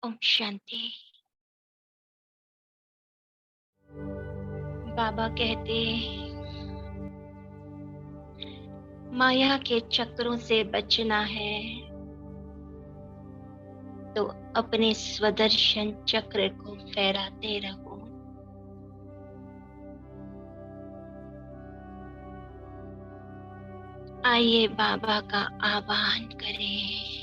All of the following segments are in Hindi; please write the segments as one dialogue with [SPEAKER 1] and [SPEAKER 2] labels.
[SPEAKER 1] ओम शांति। बाबा कहते माया के चक्रों से बचना है तो अपने स्वदर्शन चक्र को फहराते रहो। आइए बाबा का आह्वान करें।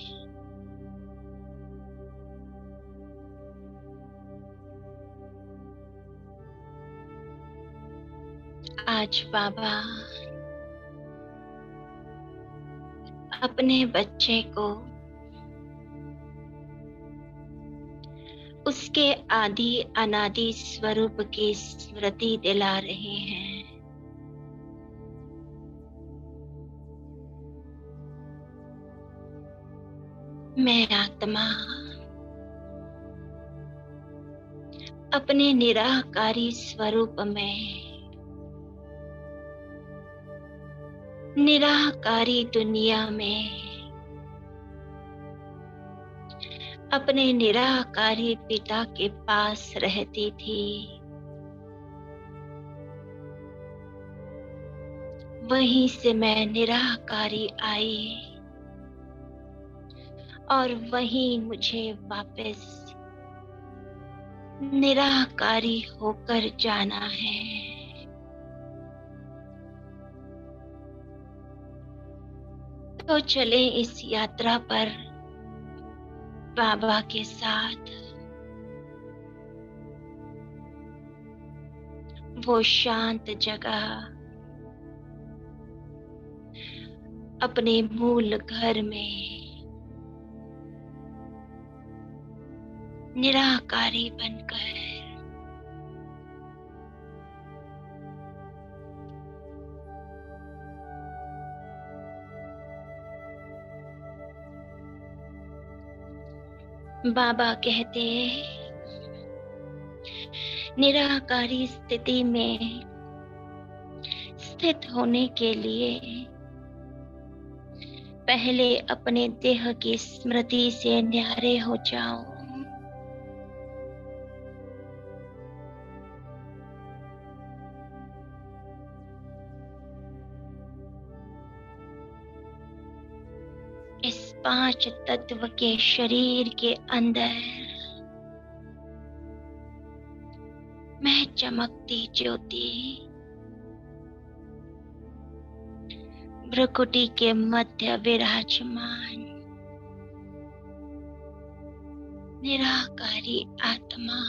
[SPEAKER 1] आज बाबा अपने बच्चे को उसके आदि अनादि स्वरूप की स्मृति दिला रहे हैं। मैं आत्मा अपने निराकारी स्वरूप में निराकारी दुनिया में अपने निराकारी पिता के पास रहती थी। वहीं से मैं निराकारी आई और वहीं मुझे वापस निराकारी होकर जाना है। तो चले इस यात्रा पर बाबा के साथ। वो शांत जगह अपने मूल घर में निराकारी बनकर बाबा कहते निराकारी स्थिति में स्थित होने के लिए पहले अपने देह की स्मृति से न्यारे हो जाओ। इस पांच तत्व के शरीर के अंदर मैं चमकती ज्योति भ्रुकुटी के मध्य विराजमान निराकारी आत्मा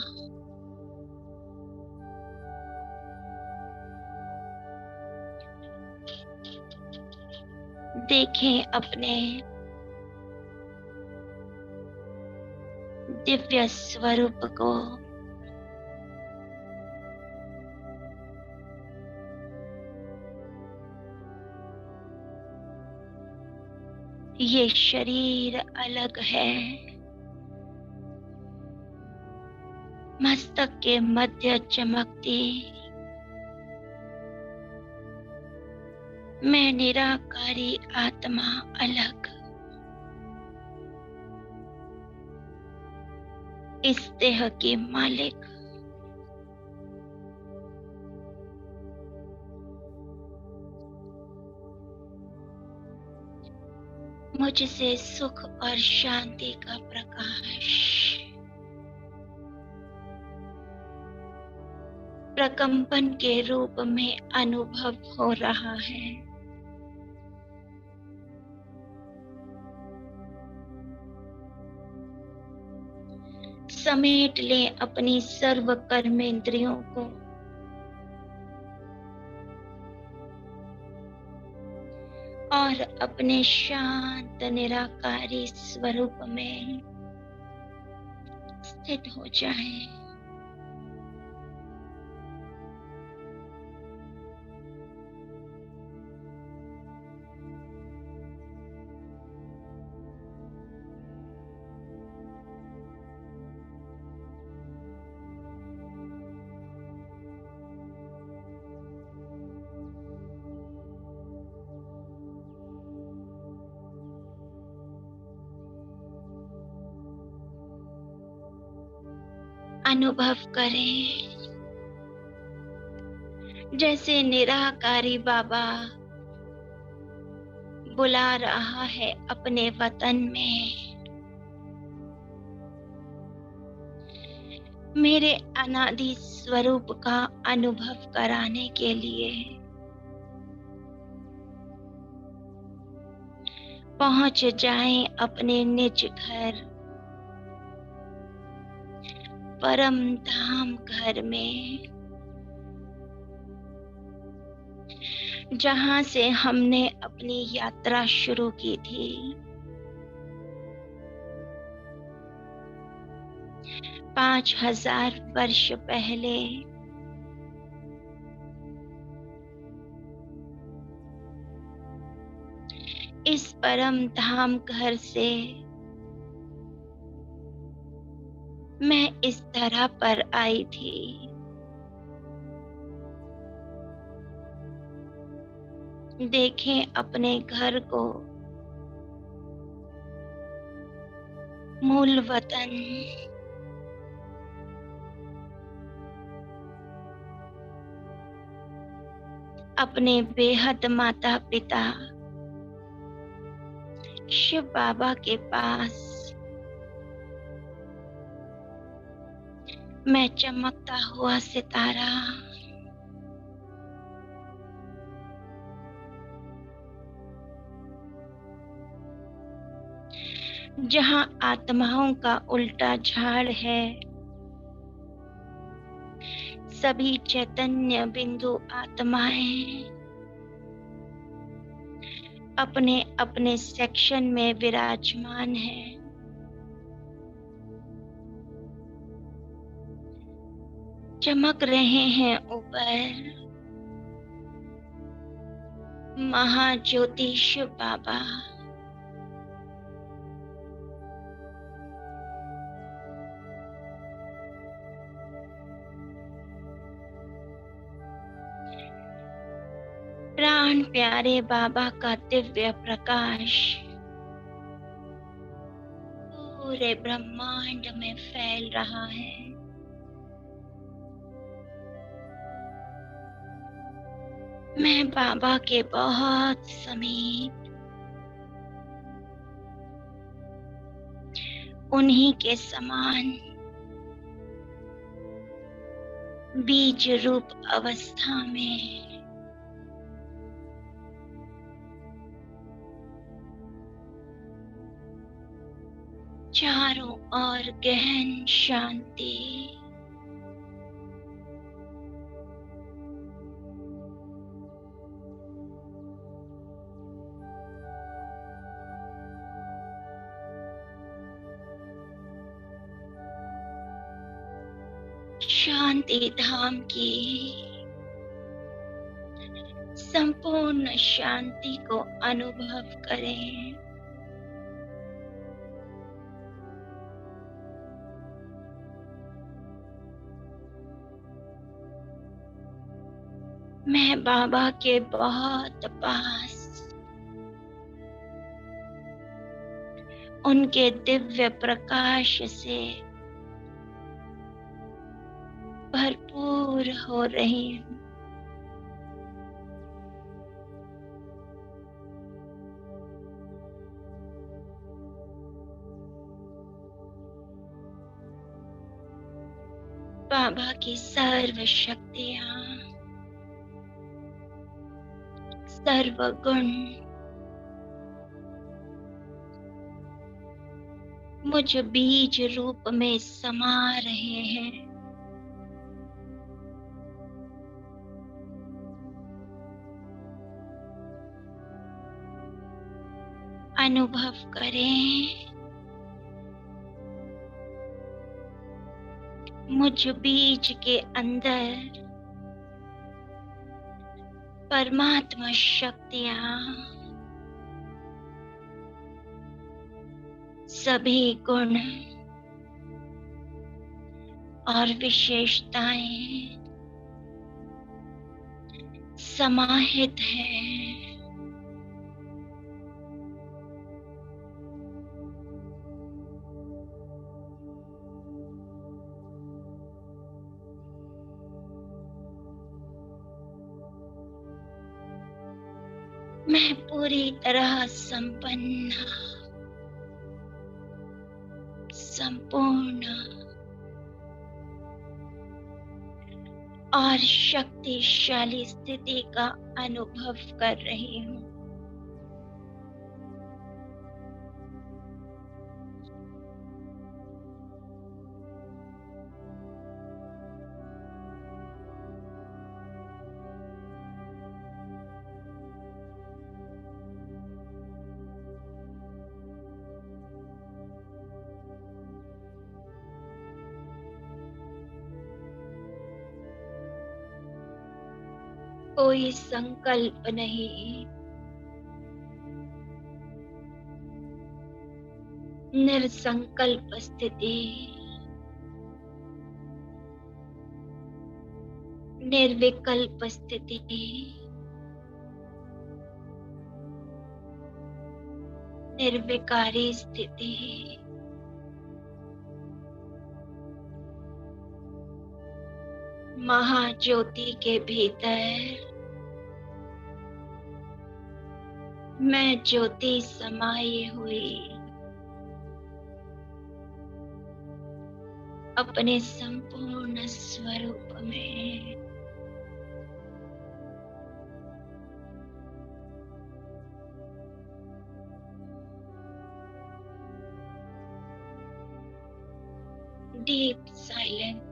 [SPEAKER 1] देखें अपने दिव्य स्वरूप को। ये शरीर अलग है। मस्तक के मध्य चमकती मैं निराकारी आत्मा अलग। इस देह के मालिक मुझसे सुख और शांति का प्रकाश प्रकंपन के रूप में अनुभव हो रहा है। समेट ले अपनी सर्व कर्मेंद्रियों को और अपने शांत निराकारी स्वरूप में स्थित हो जाएं। अनुभव करें जैसे निराकारी बाबा बुला रहा है अपने वतन में। मेरे अनादि स्वरूप का अनुभव कराने के लिए पहुंच जाएं अपने निज घर, परम धाम घर में, जहां से हमने अपनी यात्रा शुरू की थी। 5000 वर्ष पहले इस परम धाम घर से मैं इस तरह पर आई थी। देखें अपने घर को, मूल वतन, अपने बेहद माता पिता शिव बाबा के पास मैं चमकता हुआ सितारा, जहां आत्माओं का उल्टा झाड़ है। सभी चैतन्य बिंदु आत्माएं अपने अपने सेक्शन में विराजमान हैं। चमक रहे हैं ऊपर महाज्योति शिव बाबा। प्राण प्यारे बाबा का दिव्य प्रकाश पूरे ब्रह्मांड में फैल रहा है। मैं बाबा के बहुत समीप, उन्हीं के समान बीज रूप अवस्था में चारों ओर गहन शांति। शांति धाम की संपूर्ण शांति को अनुभव करें। मैं बाबा के बहुत पास, उनके दिव्य प्रकाश से भरपूर हो रही हूँ। बाबा की सर्व शक्तियाँ, सर्व गुण मुझ बीज रूप में समा रहे हैं। अनुभव करें मुझ बीज के अंदर परमात्मा शक्तियाँ, सभी गुण और विशेषताएं समाहित हैं। मैं पूरी तरह संपन्न, संपूर्ण और शक्तिशाली स्थिति का अनुभव कर रही हूँ। कोई संकल्प नहीं, निर्संकल्प स्थिति, निर्विकल्प स्थिति, निर्विकारी स्थिति, महाज्योति के भीतर मैं ज्योति समाई हुई अपने संपूर्ण स्वरूप में। Deep silence.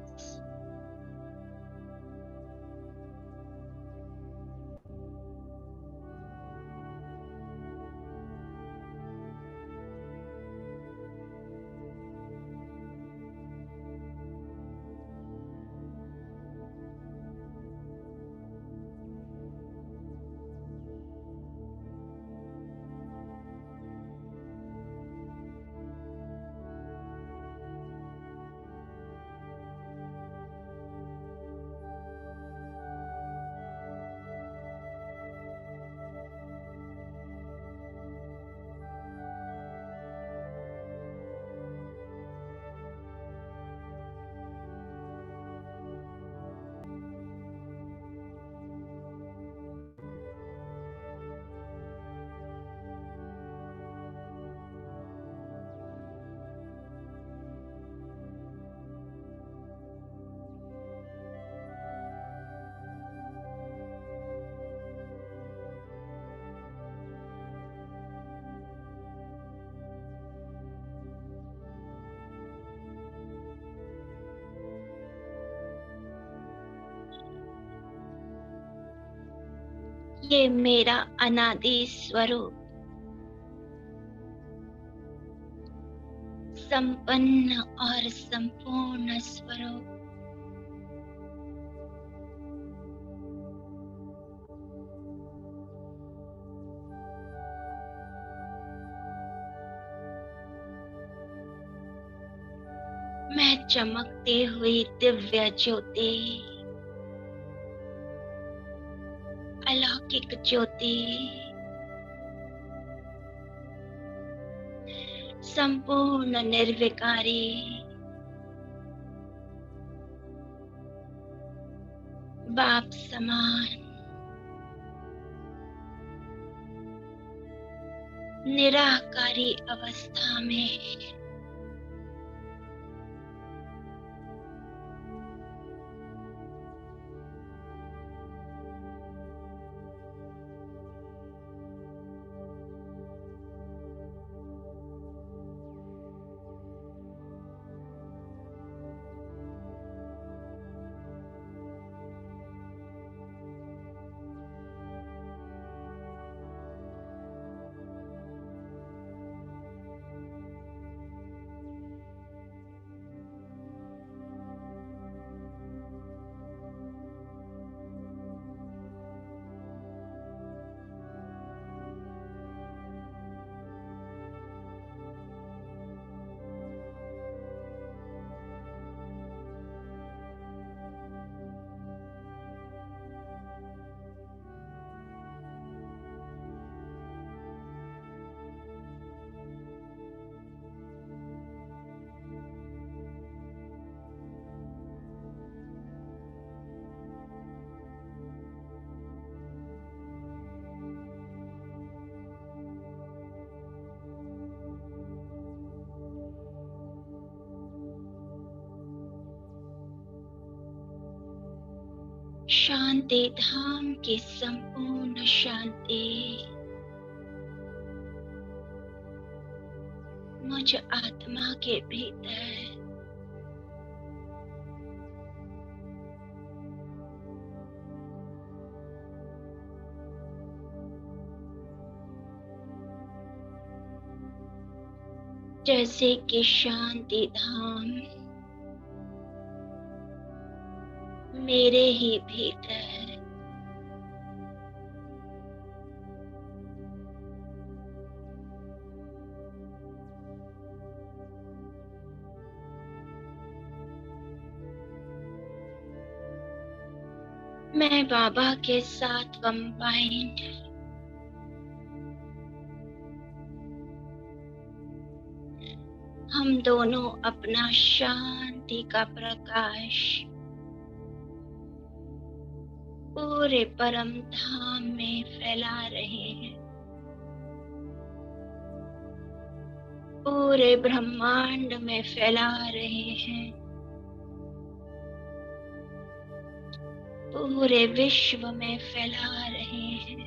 [SPEAKER 1] ये मेरा अनादि स्वरूप संपन्न और संपूर्ण स्वरूप मैं चमकती हुई दिव्य ज्योति, अलौकिक ज्योति, संपूर्ण निर्विकारी, बाप समान, निराकारी अवस्था में शांति धाम की संपूर्ण शांति मुझ आत्मा के भीतर जैसे कि शांति धाम मेरे ही भीतर मैं बाबा के साथ कंबाइंड हम दोनों अपना शांति का प्रकाश पूरे परम धाम में फैला रहे हैं। पूरे ब्रह्मांड में फैला रहे हैं। पूरे विश्व में फैला रहे हैं।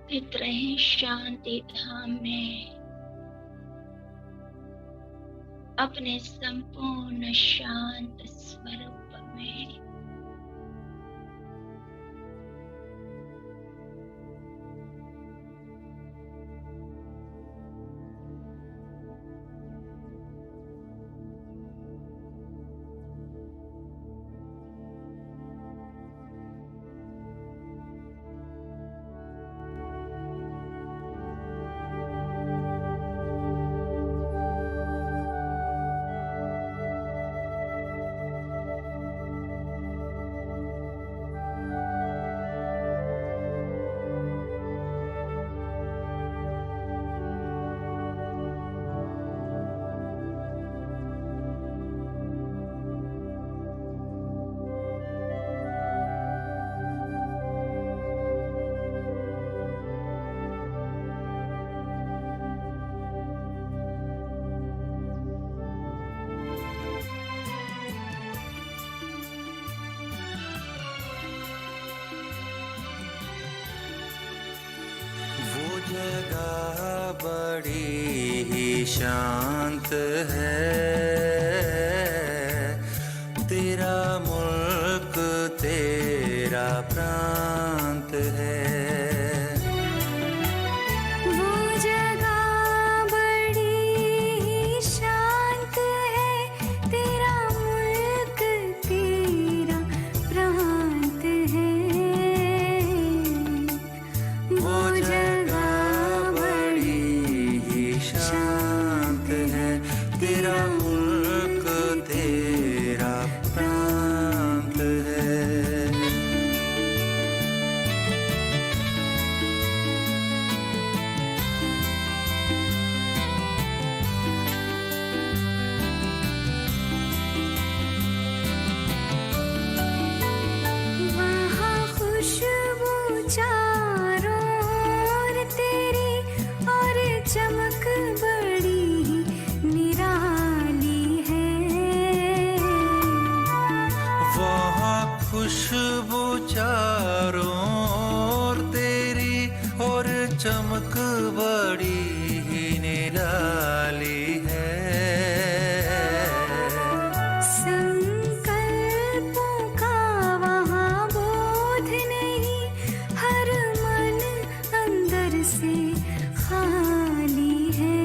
[SPEAKER 1] स्थित रहें शांति धाम में अपने संपूर्ण शांत स्वरूप में।
[SPEAKER 2] जगह बड़ी ही शांत है, तेरा मुल्क तेरा प्रांत है। खुशबू चारों ओर तेरी और चमक बड़ी ही निराली है।
[SPEAKER 3] संकल्पों का वहाँ बोध नहीं, हर मन अंदर से खाली है।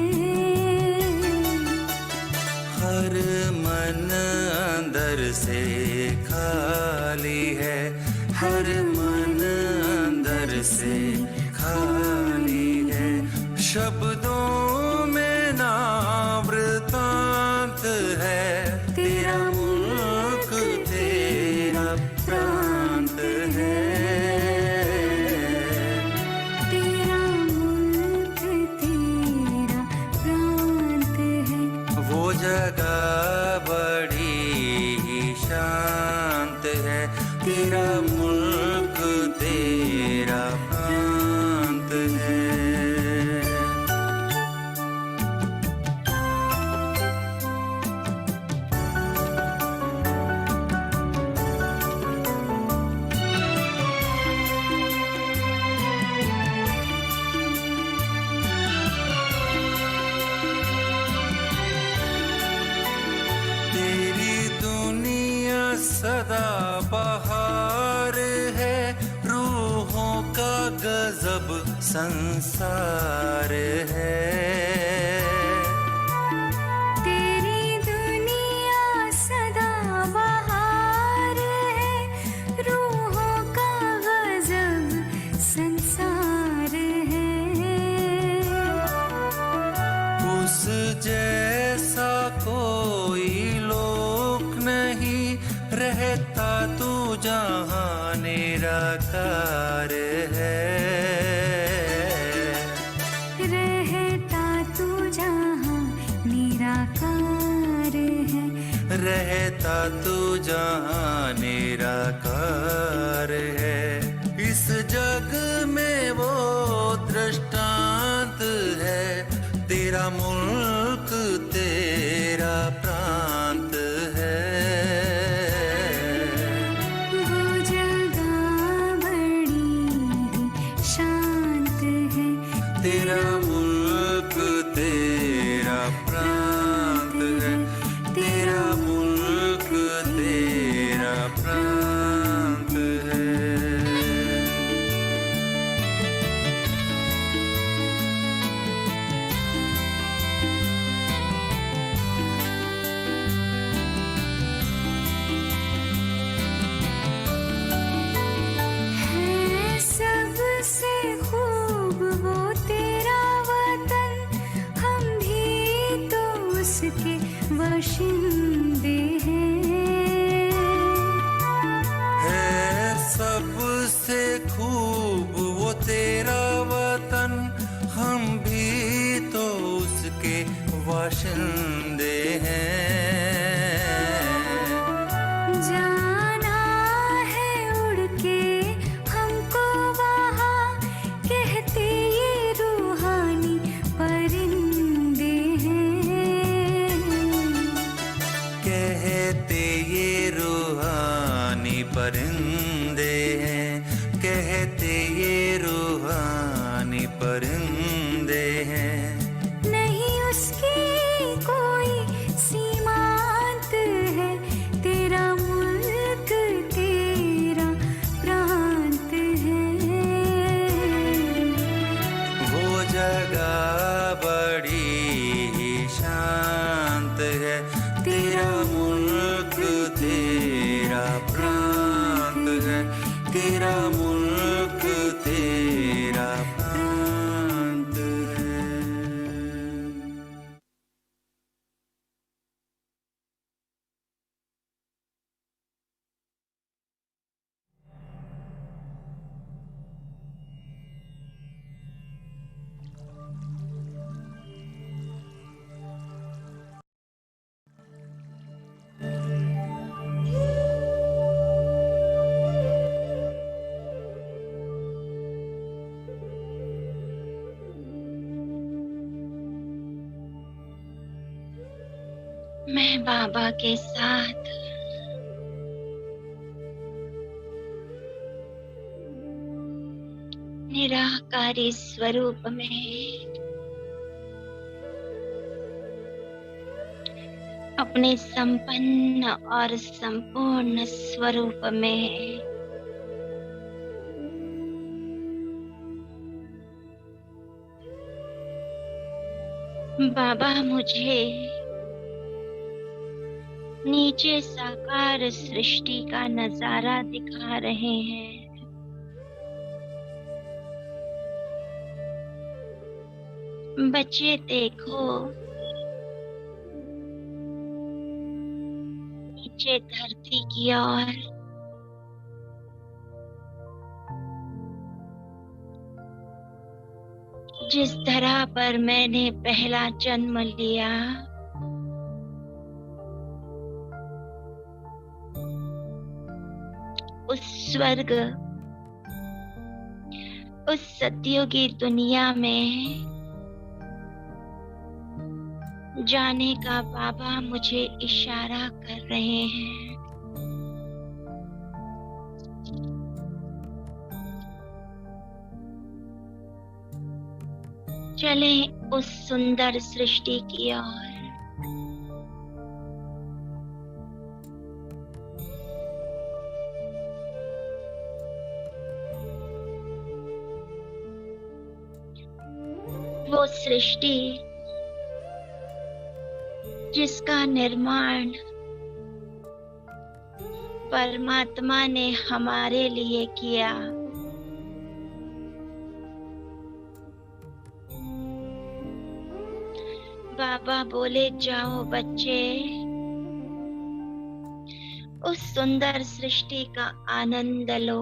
[SPEAKER 2] हर मन अंदर से खाली है, हर मन अंदर से खाली है। शब्दों में ना वृतांत है, तेरा मुल्क तेरा प्रांत है।
[SPEAKER 3] तेरा मुल्क तेरा प्रांत है।
[SPEAKER 2] वो वो जगह बड़ी ही शांत है, तेरा मुल्क तेरा प्रांत है। सदा बहार है, रूहों का गजब संसार है।
[SPEAKER 3] तेरी दुनिया सदा बहार है, रूहों का गजब संसार है।
[SPEAKER 2] उस जैसा कोई लोक नहीं, रहता तू जहाँ निराकार है।
[SPEAKER 3] रहता तू जहाँ निराकार है।
[SPEAKER 2] रहता तू जहाँ निराकार है। इस जग में वो दृष्टांत है, तेरा मुल्क तेरा प्रांत है। तेरा मुल्क तेरा प्रांत है, तेरा मुल्क तेरा प्रांत है।
[SPEAKER 3] है सबसे खूब वो तेरा वतन, हम भी तो उसके बाशिंदे हैं।
[SPEAKER 2] है सबसे खूब वो तेरा वतन, हम भी तो उसके बाशिंदे हैं।
[SPEAKER 3] जाना है उड़ के हमको वहाँ, कहते ये रूहानी परिंदे हैं।
[SPEAKER 2] कहते ये रूहानी परिंदे हैं, कहते ये रूहानी परिंदे हैं।
[SPEAKER 3] नहीं उसकी कोई सीमांत है, तेरा मुल्क तेरा प्रांत है।
[SPEAKER 2] वो जगह बड़ी ही शांत है, तेरा मुल्क तेरा प्रांत है, तेरा मुल्क तेरा प्रांत है।
[SPEAKER 1] मैं बाबा के साथ निराकारी स्वरूप में अपने संपन्न और संपूर्ण स्वरूप में बाबा मुझे नीचे साकार सृष्टि का नजारा दिखा रहे हैं। बच्चे देखो, नीचे धरती की ओर जिस तरह पर मैंने पहला जन्म लिया, उस स्वर्ग, उस सतयुगी दुनिया में जाने का बाबा मुझे इशारा कर रहे हैं। चलें उस सुंदर सृष्टि की ओर। वो सृष्टि जिसका निर्माण परमात्मा ने हमारे लिए किया। बाबा बोले, जाओ बच्चे, उस सुंदर सृष्टि का आनंद लो।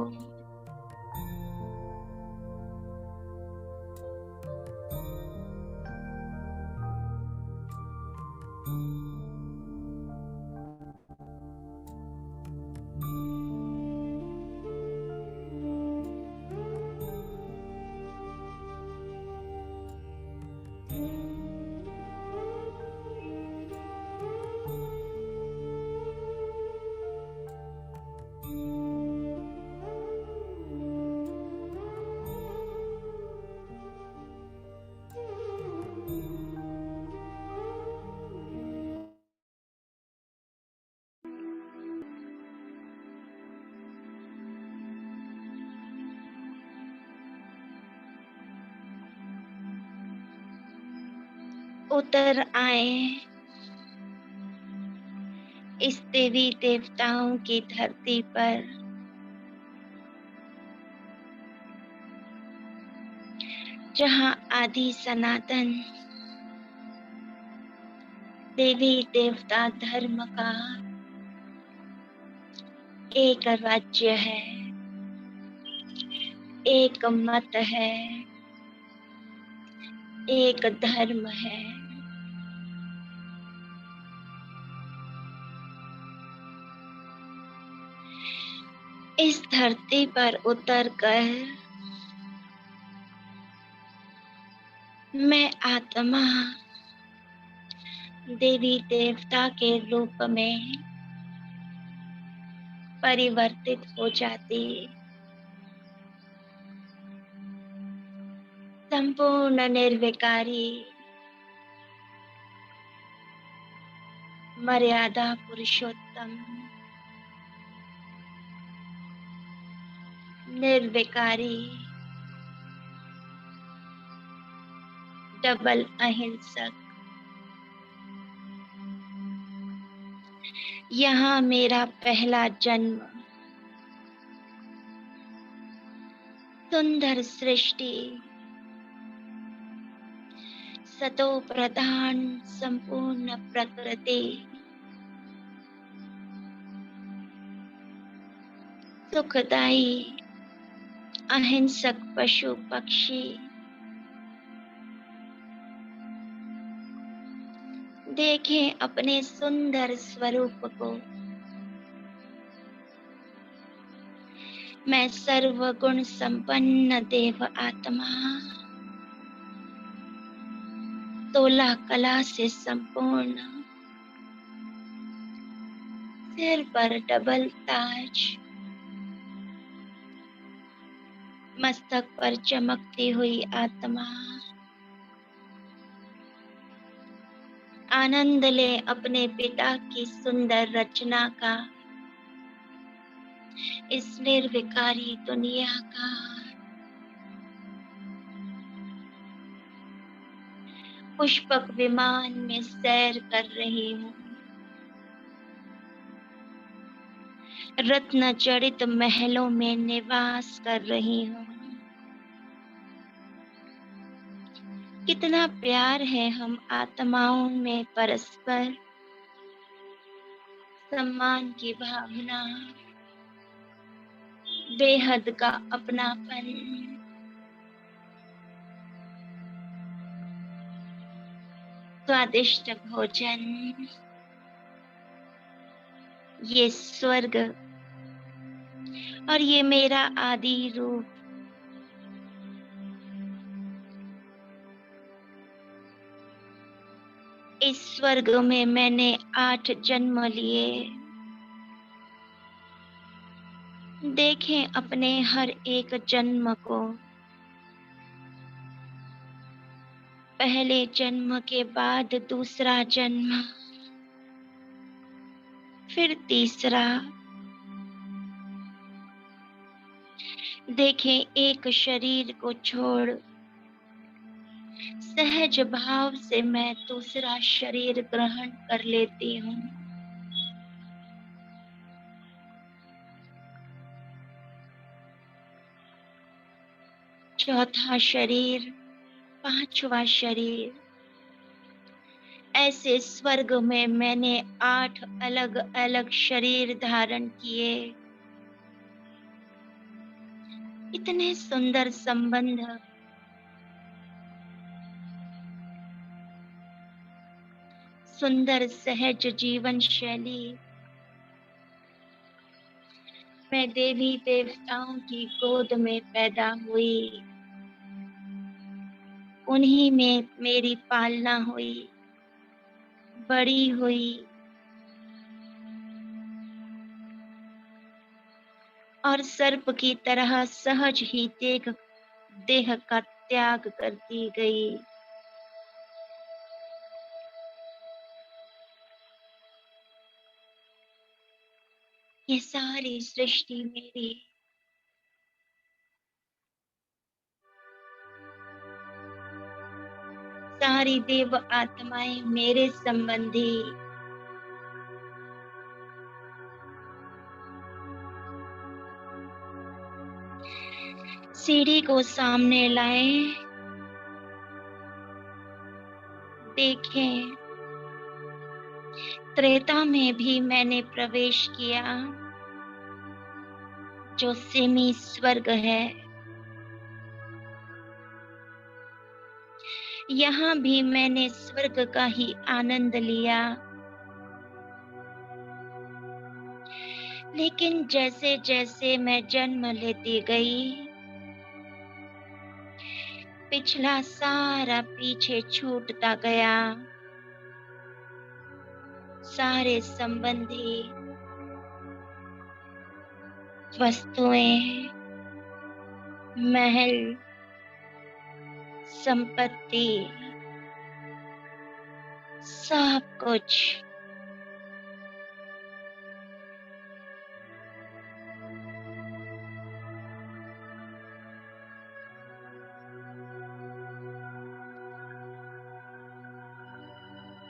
[SPEAKER 1] उतर आए इस देवी देवताओं की धरती पर, जहाँ आदि सनातन देवी देवता धर्म का एक राज्य है, एक मत है, एक धर्म है। इस धरती पर उतरकर मैं आत्मा देवी देवता के रूप में परिवर्तित हो जाती, संपूर्ण निर्विकारी मर्यादा पुरुषोत्तम निर्विकारी डबल अहिंसक। यहाँ मेरा पहला जन्म सुंदर सृष्टि, सतो प्रधान संपूर्ण प्रकृति, सुखदाई अहिंसक पशु पक्षी, देखें अपने सुंदर स्वरूप को। मैं सर्वगुण संपन्न देव आत्मा, 16 कला से संपूर्ण, सिर पर डबल ताज, मस्तक पर चमकती हुई आत्मा। आनंद ले अपने पिता की सुंदर रचना का, इस निर्विकारी दुनिया का। पुष्पक विमान में सैर कर रही हूँ, रत्न जड़ित महलों में निवास कर रही हूँ। कितना प्यार है हम आत्माओं में, परस्पर सम्मान की भावना, बेहद का अपनापन। स्वादिष्ट भोजन, ये स्वर्ग और ये मेरा आदि रूप। इस स्वर्ग में मैंने 8 जन्म लिए। देखें अपने हर एक जन्म को। पहले जन्म के बाद दूसरा जन्म, फिर तीसरा। देखें एक शरीर को छोड़ सहज भाव से मैं दूसरा शरीर ग्रहण कर लेती हूँ। चौथा शरीर, पांचवा शरीर। ऐसे स्वर्ग में मैंने 8 अलग अलग शरीर धारण किए। इतने सुंदर संबंध, सुंदर सहज जीवन शैली। मैं देवी देवताओं की गोद में पैदा हुई। उन्हीं में मेरी पालना हुई, बड़ी हुई और सर्प की तरह सहज ही देह का त्याग करती गई। ये सारी सृष्टि मेरी। सारी देव आत्माएं मेरे संबंधी। सीढ़ी को सामने लाएं। देखें त्रेता में भी मैंने प्रवेश किया, जो सेमी स्वर्ग है। यहाँ भी मैंने स्वर्ग का ही आनंद लिया। लेकिन जैसे जैसे मैं जन्म लेती गई, पिछला सारा पीछे छूटता गया। सारे संबंधी, वस्तुएं, महल, संपत्ति, सब कुछ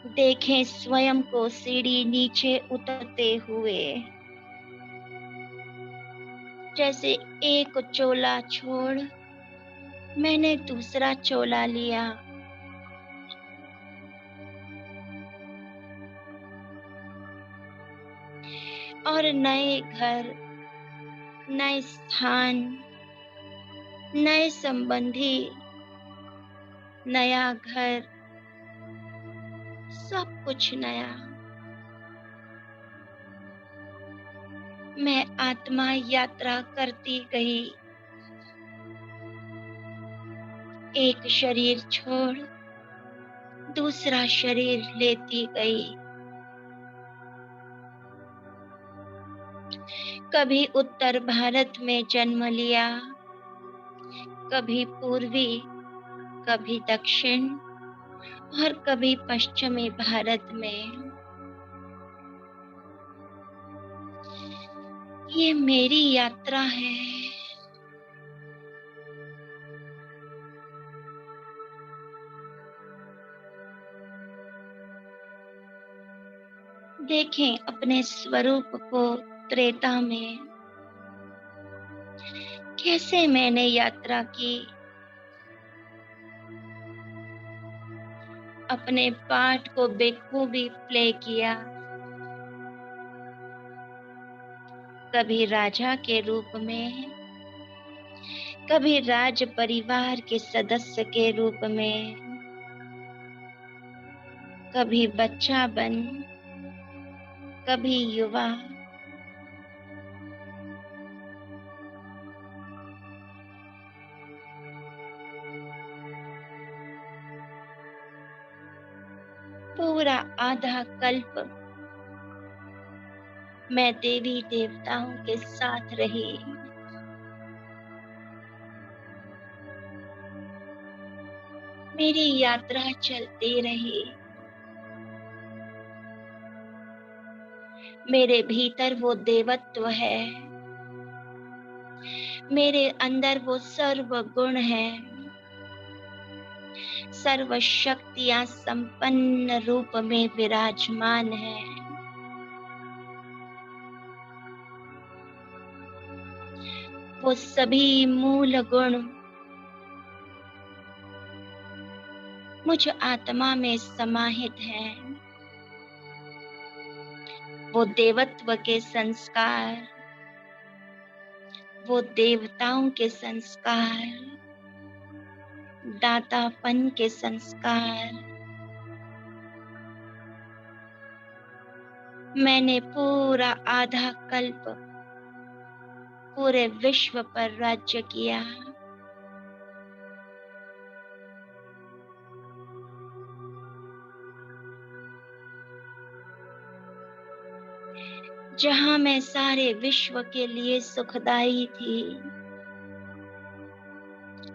[SPEAKER 1] देखें स्वयं को सीढ़ी नीचे उतरते हुए। जैसे एक चोला छोड़ मैंने दूसरा चोला लिया। और नए घर, नए स्थान, नए संबंधी, नया घर, सब कुछ नया। मैं आत्मा यात्रा करती गई। एक शरीर छोड़ दूसरा शरीर लेती गई। कभी उत्तर भारत में जन्म लिया, कभी पूर्वी, कभी दक्षिण और कभी पश्चिमी भारत में। ये मेरी यात्रा है। देखें अपने स्वरूप को त्रेता में। कैसे मैंने यात्रा की। अपने पार्ट को बेखूबी प्ले किया। कभी राजा के रूप में, कभी राज परिवार के सदस्य के रूप में, कभी बच्चा बन, कभी युवा, पूरा आधा कल्प मैं देवी देवताओं के साथ रही। मेरी यात्रा चलती रही। मेरे भीतर वो देवत्व है, मेरे अंदर वो सर्व गुण है, सर्व शक्तियां संपन्न रूप में विराजमान है। वो सभी मूल गुण मुझ आत्मा में समाहित हैं। वो देवत्व के संस्कार, वो देवताओं के संस्कार, दातापन के संस्कार मैंने पूरा आधा कल्प पूरे विश्व पर राज्य किया। जहां मैं सारे विश्व के लिए सुखदाई थी,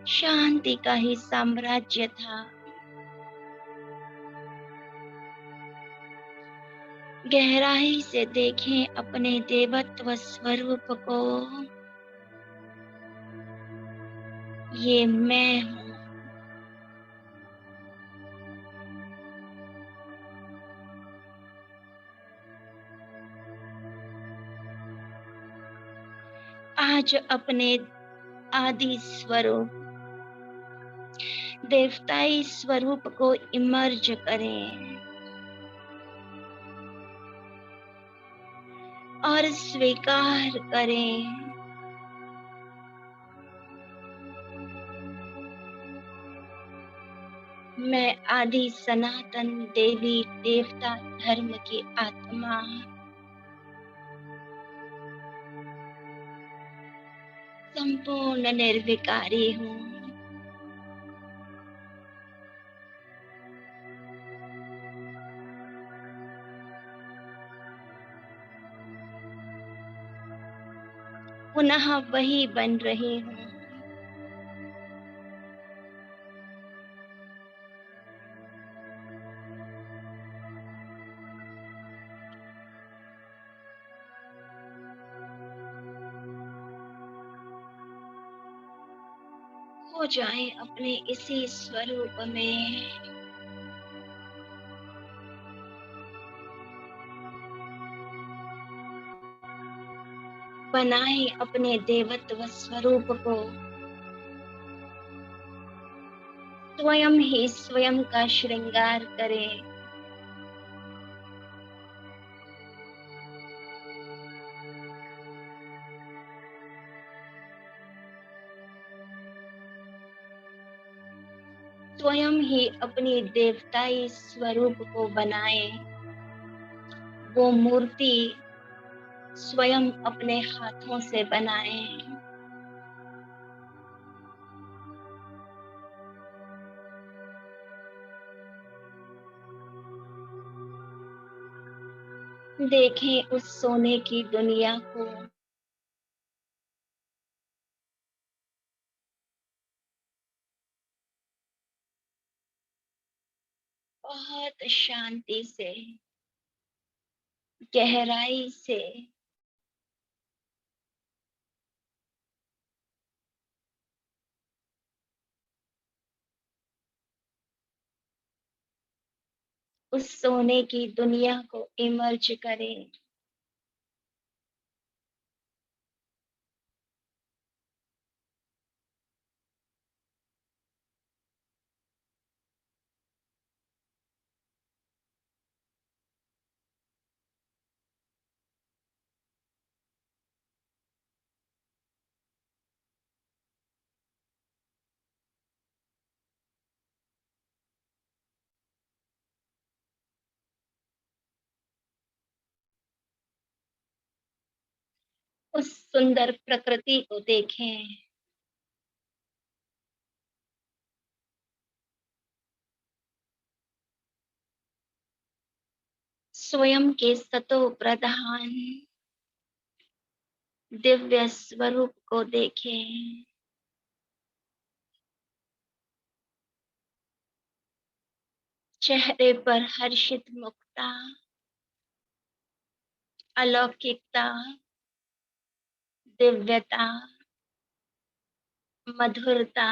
[SPEAKER 1] शांति का ही साम्राज्य था। गहराई से देखें अपने देवत्व स्वरूप को। ये मैं हूँ। आज अपने आदि स्वरूप देवताई स्वरूप को इमर्ज करें और स्वीकार करें। मैं आदि सनातन देवी देवता धर्म की आत्मा संपूर्ण निर्विकारी हूँ। पुनः वही बन रही हूँ। हो जाएं अपने इसी स्वरूप में। बनाएं अपने देवत्व स्वरूप को। स्वयं ही स्वयं का श्रृंगार करें। स्वयं ही अपनी देवताई स्वरूप को बनाएं। वो मूर्ति स्वयं अपने हाथों से बनाएं। देखें उस सोने की दुनिया को। बहुत शांति से, गहराई से उस सोने की दुनिया को इमर्ज करें। उस सुंदर प्रकृति को देखें। स्वयं के सतो प्रधान दिव्य स्वरूप को देखें। चेहरे पर हर्षित मुक्ता, अलौकिकता, दिव्यता, मधुरता,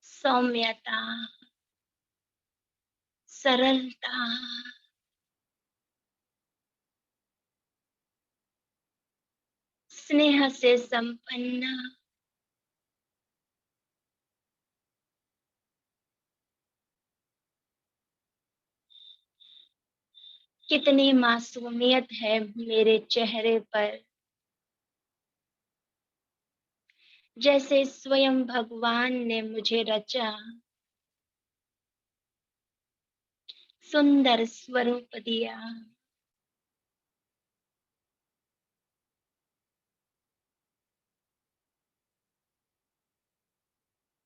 [SPEAKER 1] सौम्यता, सरलता, स्नेह से संपन्न, कितनी मासूमियत है मेरे चेहरे पर, जैसे स्वयं भगवान ने मुझे रचा, सुंदर स्वरूप दिया।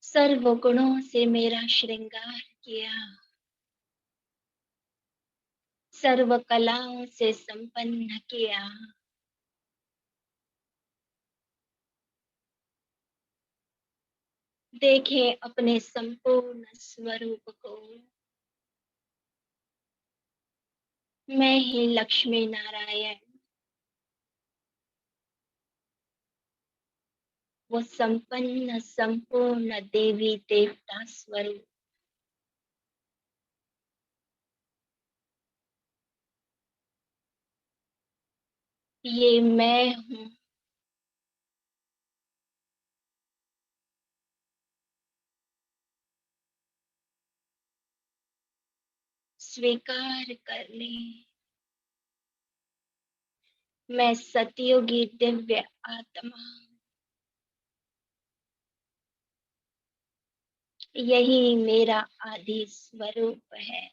[SPEAKER 1] सर्व गुणों से मेरा श्रृंगार किया, सर्व कलाओं से संपन्न किया। देखें अपने संपूर्ण स्वरूप को। मैं ही लक्ष्मी नारायण, वो संपन्न संपूर्ण देवी देवता स्वरूप। ये मैं हूँ। स्वीकार कर लें, मैं सतयुगी दिव्य आत्मा, यही मेरा आदि स्वरूप है।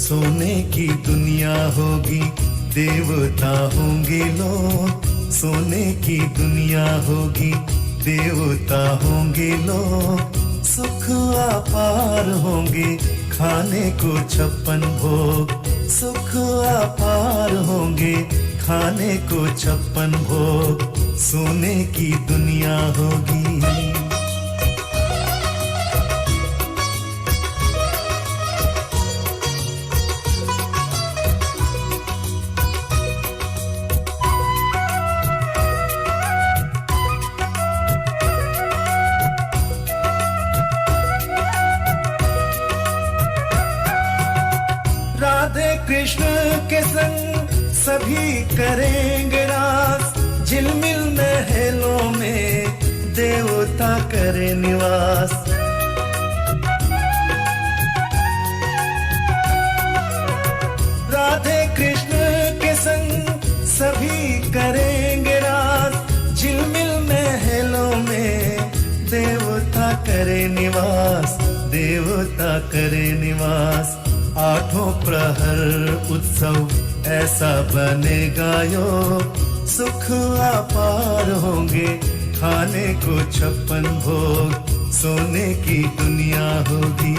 [SPEAKER 4] सोने की दुनिया होगी, देवता होंगे लोग। सोने की दुनिया होगी, देवता होंगे लोग। सुख अपार होंगे, खाने को 56 भोग। सुख अपार होंगे, खाने को 56 भोग। सोने की दुनिया होगी। राधे कृष्ण के संग सभी करेंगे रास। झिलमिल महलों में देवता करे निवास। राधे कृष्ण के संग सभी करेंगे रास। झिलमिल महलों में देवता करे निवास। देवता करे निवास। आठों प्रहर उत्सव ऐसा बनेगा यो। सुख अपार होंगे, खाने को 56 भोग। सोने की दुनिया होगी।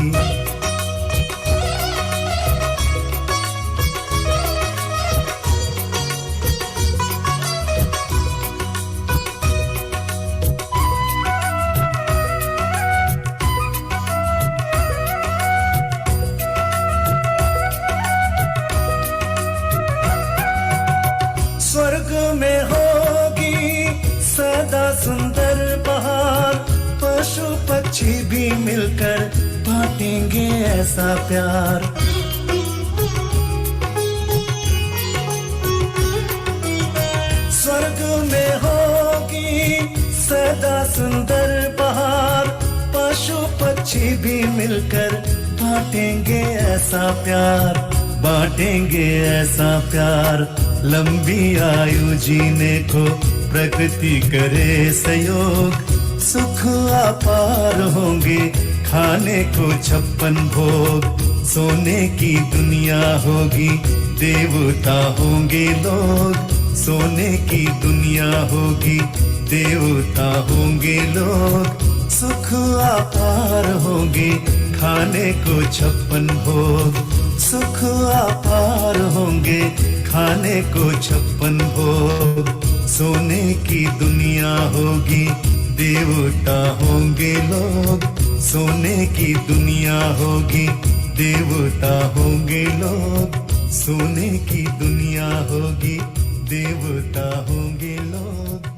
[SPEAKER 4] स्वर्ग में होगी सदा सुंदर बहार। पशु पक्षी भी मिलकर बांटेंगे ऐसा प्यार। स्वर्ग में होगी सदा सुंदर बहार, पशु पक्षी भी मिलकर बांटेंगे ऐसा प्यार, बांटेंगे ऐसा प्यार। लंबी आयु जीने को प्रकृति करे सहयोग, सुख अपार होंगे खाने को 56 भोग। सोने की दुनिया होगी देवता होंगे लोग, सोने की दुनिया होगी देवता होंगे लोग। सुख अपार होंगे खाने को 56 भोग, सुख अपार होंगे खाने को 56 भोग। सोने की दुनिया होगी देवता होंगे लोग, सोने की दुनिया होगी देवता होंगे लोग। सोने की दुनिया होगी देवता होंगे लोग।